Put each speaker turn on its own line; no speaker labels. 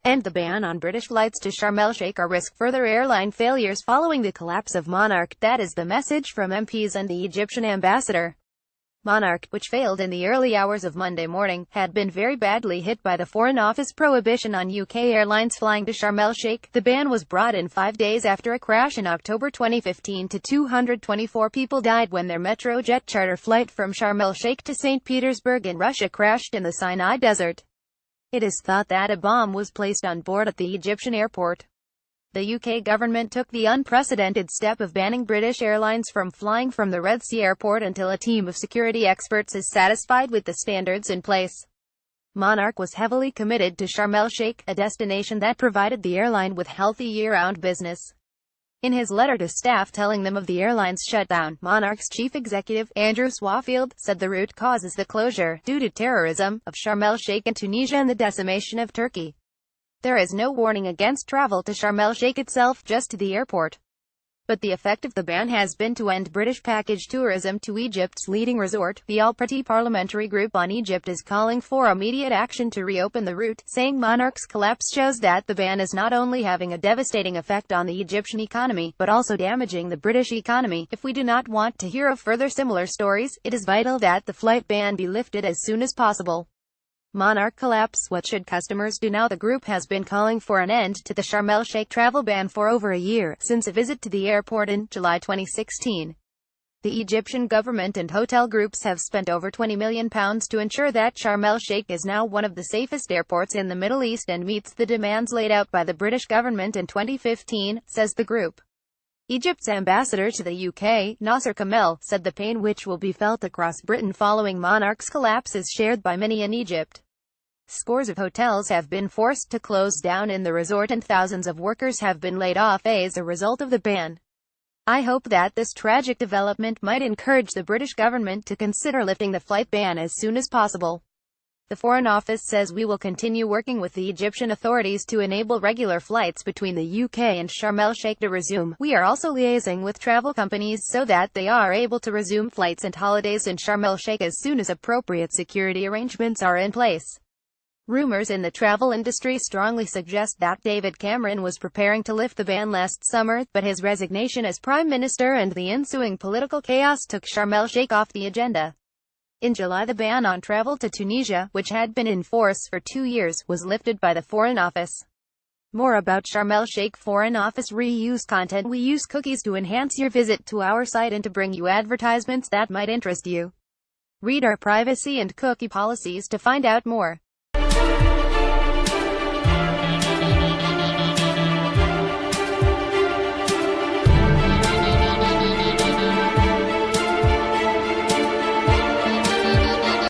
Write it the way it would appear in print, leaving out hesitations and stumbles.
and the ban on British flights to Sharm el Sheikh or risk further airline failures following the collapse of Monarch. That is the message from MPs and the Egyptian ambassador. Monarch, which failed in the early hours of Monday morning, had been very badly hit by the Foreign Office prohibition on UK airlines flying to Sharm el Sheikh. The ban was brought in 5 days after a crash in October 2015 to 224 people died when their Metrojet charter flight from Sharm el Sheikh to St. Petersburg in Russia crashed in the Sinai Desert. It is thought that a bomb was placed on board at the Egyptian airport. The UK government took the unprecedented step of banning British Airlines from flying from the Red Sea airport until a team of security experts is satisfied with the standards in place. Monarch was heavily committed to Sharm el Sheikh, a destination that provided the airline with healthy year-round business. In his letter to staff telling them of the airline's shutdown, Monarch's chief executive, Andrew Swaffield, said the root cause is the closure, due to terrorism, of Sharm el Sheikh and Tunisia and the decimation of Turkey. There is no warning against travel to Sharm el Sheikh itself, just to the airport. But the effect of the ban has been to end British package tourism to Egypt's leading resort. The All-Party Parliamentary Group on Egypt is calling for immediate action to reopen the route, saying Monarch's collapse shows that the ban is not only having a devastating effect on the Egyptian economy, but also damaging the British economy. If we do not want to hear of further similar stories, it is vital that the flight ban be lifted as soon as possible. Monarch collapse. What should customers do now? The group has been calling for an end to the Sharm el Sheikh travel ban for over a year, since a visit to the airport in July 2016. The Egyptian government and hotel groups have spent over £20 million to ensure that Sharm el Sheikh is now one of the safest airports in the Middle East and meets the demands laid out by the British government in 2015, says the group. Egypt's ambassador to the UK, Nasser Kamel, said the pain which will be felt across Britain following Monarch's collapse is shared by many in Egypt. Scores of hotels have been forced to close down in the resort and thousands of workers have been laid off as a result of the ban. I hope that this tragic development might encourage the British government to consider lifting the flight ban as soon as possible. The Foreign Office says we will continue working with the Egyptian authorities to enable regular flights between the UK and Sharm el Sheikh to resume. We are also liaising with travel companies so that they are able to resume flights and holidays in Sharm el Sheikh as soon as appropriate security arrangements are in place. Rumors in the travel industry strongly suggest that David Cameron was preparing to lift the ban last summer, but his resignation as Prime Minister and the ensuing political chaos took Sharm el Sheikh off the agenda. In July, the ban on travel to Tunisia, which had been in force for 2 years, was lifted by the Foreign Office. More about Sharm el Sheikh. Foreign Office reuse content. We use cookies to enhance your visit to our site and to bring you advertisements that might interest you. Read our privacy and cookie policies to find out more.